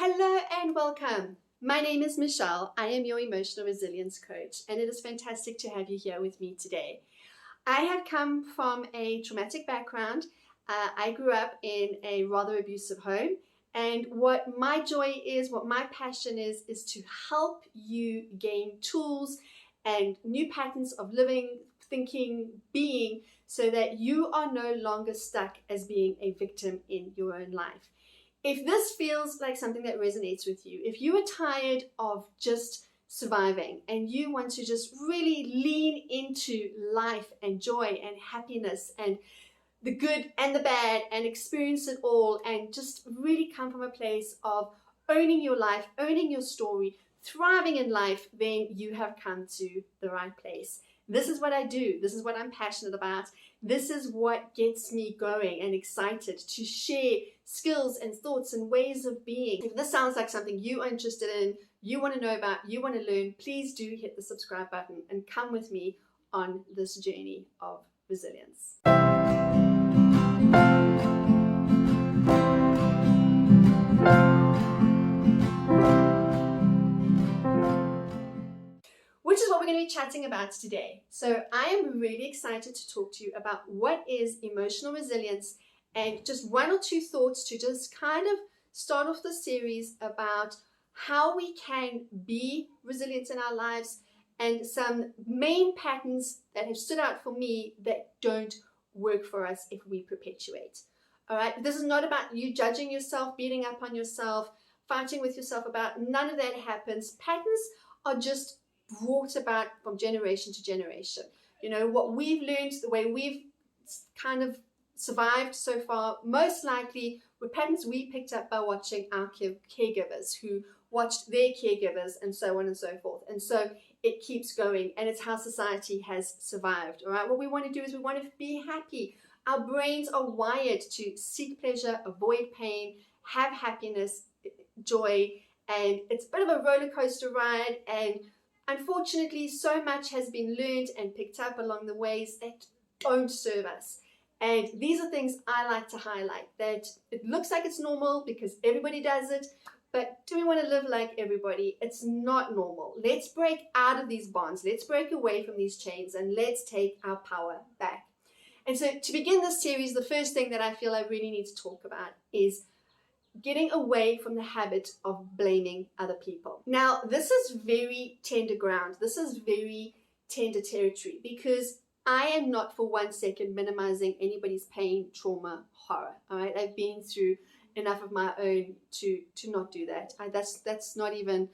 Hello and welcome. My name is Michelle. I am your emotional resilience coach, and it is fantastic to have you here with me today. I have come from a traumatic background. I grew up in a rather abusive home, and what my joy is, what my passion is to help you gain tools and new patterns of living, thinking, being, so that you are no longer stuck as being a victim in your own life. If this feels like something that resonates with you, if you are tired of just surviving and you want to just really lean into life and joy and happiness and the good and the bad and experience it all and just really come from a place of owning your life, owning your story, thriving in life, then you have come to the right place. This is what I do. This is what I'm passionate about. This is what gets me going and excited to share skills and thoughts and ways of being. If this sounds like something you are interested in, you want to know about, you want to learn, please do hit the subscribe button and come with me on this journey of resilience. Which is what we're going to be chatting about today. So I am really excited to talk to you about what is emotional resilience and just one or two thoughts to just kind of start off the series about how we can be resilient in our lives and some main patterns that have stood out for me that don't work for us if we perpetuate. All right, this is not about you judging yourself, beating up on yourself, fighting with yourself about none of that happens. Patterns are just brought about from generation to generation. You know, what we've learned, the way we've kind of survived so far, most likely were patterns we picked up by watching our caregivers who watched their caregivers and so on and so forth. And so it keeps going, and it's how society has survived. All right, what we want to do is we want to be happy. Our brains are wired to seek pleasure, avoid pain, have happiness, joy, and it's a bit of a roller coaster ride. And unfortunately, so much has been learned and picked up along the ways that don't serve us. And these are things I like to highlight, that it looks like it's normal because everybody does it, but do we want to live like everybody? It's not normal. Let's break out of these bonds. Let's break away from these chains and let's take our power back. And so to begin this series, the first thing that I feel I really need to talk about is getting away from the habit of blaming other people. Now, this is very tender ground. This is very tender territory because I am not for 1 second minimizing anybody's pain, trauma, horror. All right, I've been through enough of my own to not do that. That's not even.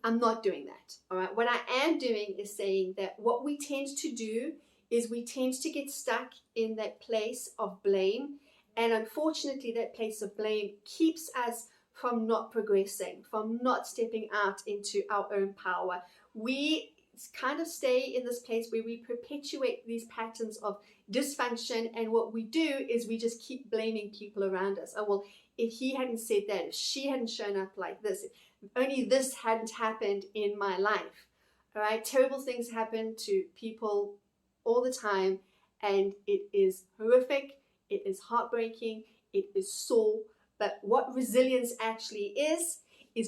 I'm not doing that. All right. What I am doing is saying that what we tend to do is we tend to get stuck in that place of blame. And unfortunately, that place of blame keeps us from not progressing, from not stepping out into our own power. We kind of stay in this place where we perpetuate these patterns of dysfunction. And what we do is we just keep blaming people around us. Oh, well, if he hadn't said that, if she hadn't shown up like this, if only this hadn't happened in my life. All right, terrible things happen to people all the time, and it is horrific. It is heartbreaking, it is sore, but what resilience actually is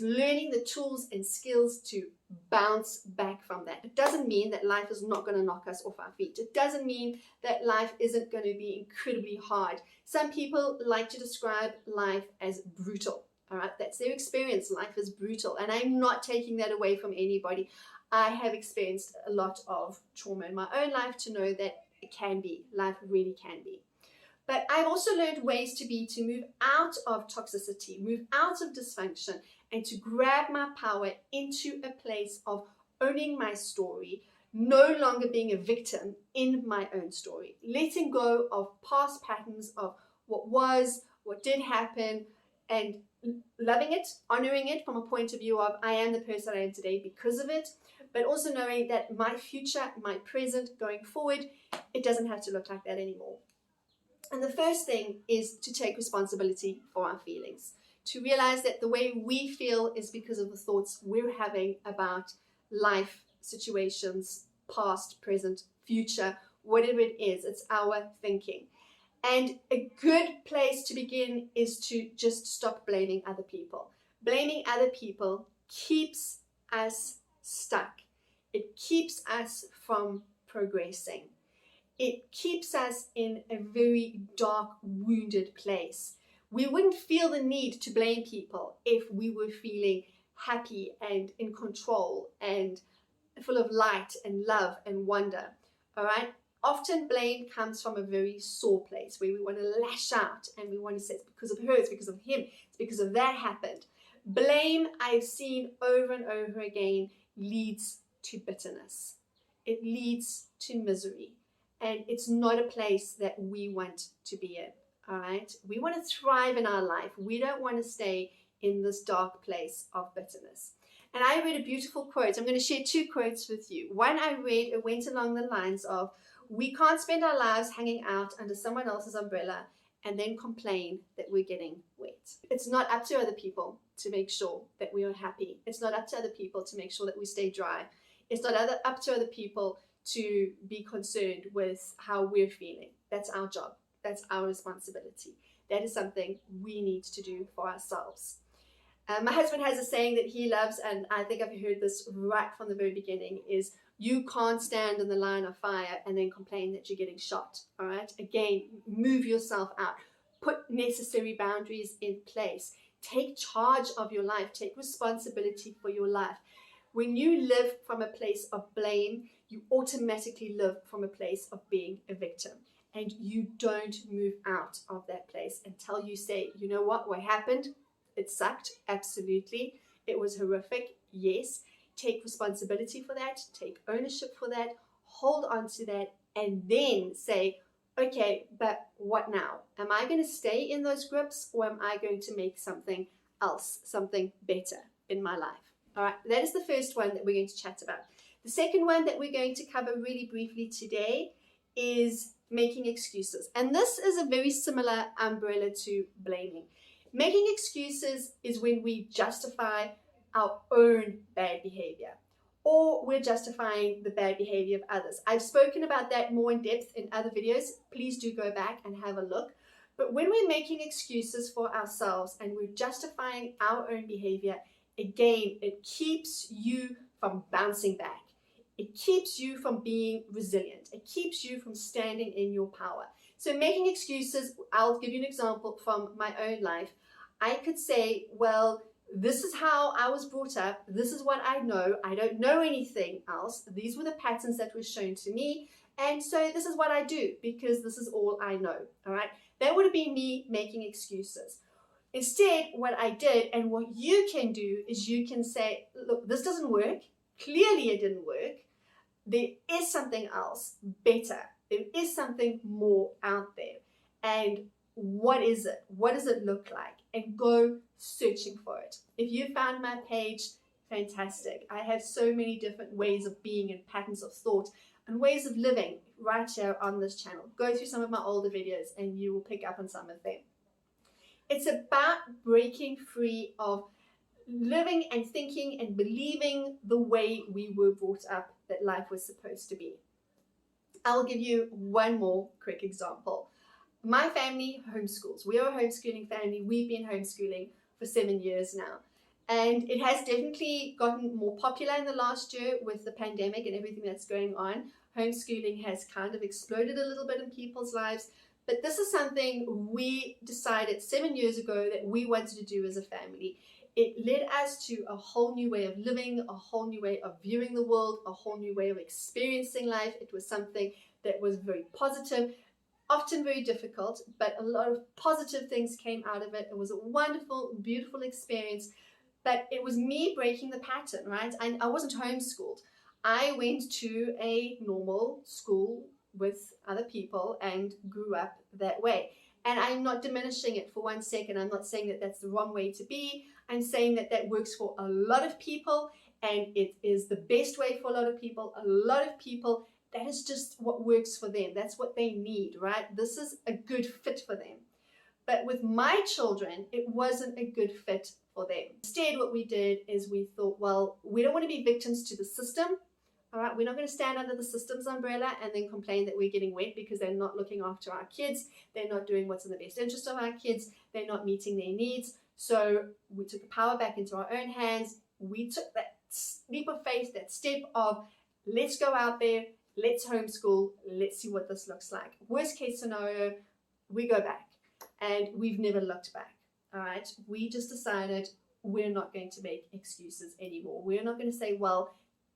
learning the tools and skills to bounce back from that. It doesn't mean that life is not going to knock us off our feet. It doesn't mean that life isn't going to be incredibly hard. Some people like to describe life as brutal. All right, that's their experience. Life is brutal, and I'm not taking that away from anybody. I have experienced a lot of trauma in my own life to know that it can be. Life really can be. But I've also learned ways to move out of toxicity, move out of dysfunction, and to grab my power into a place of owning my story, no longer being a victim in my own story, letting go of past patterns of what was, what did happen, and loving it, honoring it from a point of view of I am the person I am today because of it, but also knowing that my future, my present, going forward, it doesn't have to look like that anymore. And the first thing is to take responsibility for our feelings, to realize that the way we feel is because of the thoughts we're having about life, situations, past, present, future, whatever it is, it's our thinking. And a good place to begin is to just stop blaming other people. Blaming other people keeps us stuck. It keeps us from progressing. It keeps us in a very dark, wounded place. We wouldn't feel the need to blame people if we were feeling happy and in control and full of light and love and wonder. All right? Often blame comes from a very sore place where we want to lash out and we want to say it's because of her, it's because of him, it's because of that happened. Blame, I've seen over and over again, leads to bitterness. It leads to misery. And it's not a place that we want to be in. All right? We want to thrive in our life. We don't want to stay in this dark place of bitterness. And I read a beautiful quote. I'm going to share two quotes with you. One I read, it went along the lines of, we can't spend our lives hanging out under someone else's umbrella and then complain that we're getting wet. It's not up to other people to make sure that we are happy. It's not up to other people to make sure that we stay dry. It's not up to other people to be concerned with how we're feeling. That's our job. That's our responsibility. That is something we need to do for ourselves. My husband has a saying that he loves, and I think I've heard this right from the very beginning, is you can't stand in the line of fire and then complain that you're getting shot. All right? Again, move yourself out. Put necessary boundaries in place. Take charge of your life. Take responsibility for your life. When you live from a place of blame, you automatically live from a place of being a victim. And you don't move out of that place until you say, you know what happened? It sucked, absolutely. It was horrific, yes. Take responsibility for that, take ownership for that, hold on to that, and then say, okay, but what now? Am I going to stay in those grips, or am I going to make something else, something better in my life? All right, that is the first one that we're going to chat about. The second one that we're going to cover really briefly today is making excuses. And this is a very similar umbrella to blaming. Making excuses is when we justify our own bad behavior, or we're justifying the bad behavior of others. I've spoken about that more in depth in other videos. Please do go back and have a look. But when we're making excuses for ourselves and we're justifying our own behavior, again, it keeps you from bouncing back. It keeps you from being resilient. It keeps you from standing in your power. So making excuses, I'll give you an example from my own life. I could say, well, this is how I was brought up. This is what I know. I don't know anything else. These were the patterns that were shown to me. And so this is what I do because this is all I know. All right. That would have been me making excuses. Instead, what I did and what you can do is you can say, look, this doesn't work. Clearly it didn't work. There is something else better. There is something more out there. And what is it? What does it look like? And go searching for it. If you found my page, fantastic. I have so many different ways of being and patterns of thought and ways of living right here on this channel. Go through some of my older videos and you will pick up on some of them. It's about breaking free of living and thinking and believing the way we were brought up that life was supposed to be. I'll give you one more quick example. My family homeschools. We are a homeschooling family. We've been homeschooling for 7 years now. And it has definitely gotten more popular in the last year with the pandemic and everything that's going on. Homeschooling has kind of exploded a little bit in people's lives. But this is something we decided 7 years ago that we wanted to do as a family. It led us to a whole new way of living, a whole new way of viewing the world, a whole new way of experiencing life. It was something that was very positive, often very difficult, but a lot of positive things came out of it. It was a wonderful, beautiful experience, but it was me breaking the pattern, right? I wasn't homeschooled. I went to a normal school with other people and grew up that way. And I'm not diminishing it for 1 second. I'm not saying that that's the wrong way to be. I'm saying that that works for a lot of people and it is the best way for a lot of people. A lot of people, that is just what works for them. That's what they need, right? This is a good fit for them. But with my children, it wasn't a good fit for them. Instead, what we did is we thought, well, we don't want to be victims to the system. All right, we're not going to stand under the system's umbrella and then complain that we're getting wet because they're not looking after our kids. They're not doing what's in the best interest of our kids. They're not meeting their needs. So we took the power back into our own hands. We took that leap of faith, that step of let's go out there, let's homeschool, let's see what this looks like. Worst case scenario, we go back, and we've never looked back. All right, we just decided we're not going to make excuses anymore. We're not going to say, well,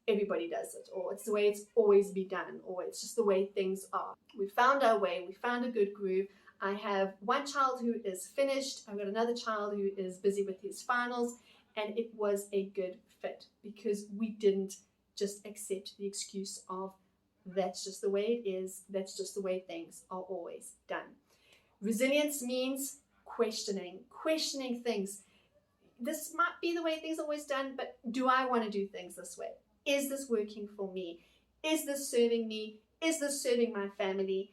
everybody does it, or it's the way it's always been done, or it's just the way things are. We found our way, we found a good groove. I have one child who is finished, I've got another child who is busy with his finals, and it was a good fit because we didn't just accept the excuse of that's just the way it is, that's just the way things are always done. Resilience means questioning things. This might be the way things are always done, but do I want to do things this way? Is this working for me? Is this serving me? Is this serving my family?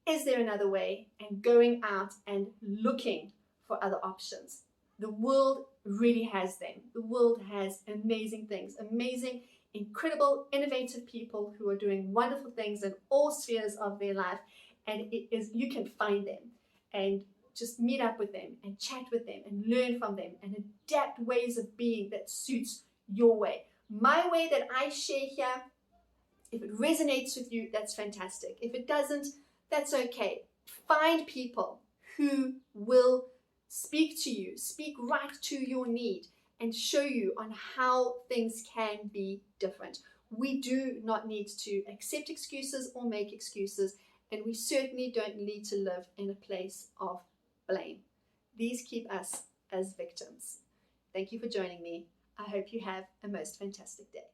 Is there another way? And going out and looking for other options. The world really has them. The world has amazing things, amazing, incredible, innovative people who are doing wonderful things in all spheres of their life. And you can find them and just meet up with them and chat with them and learn from them and adapt ways of being that suits your way. My way that I share here, if it resonates with you, that's fantastic. If it doesn't, that's okay. Find people who will speak to you, speak right to your need, and show you on how things can be different. We do not need to accept excuses or make excuses, and we certainly don't need to live in a place of blame. These keep us as victims. Thank you for joining me. I hope you have a most fantastic day.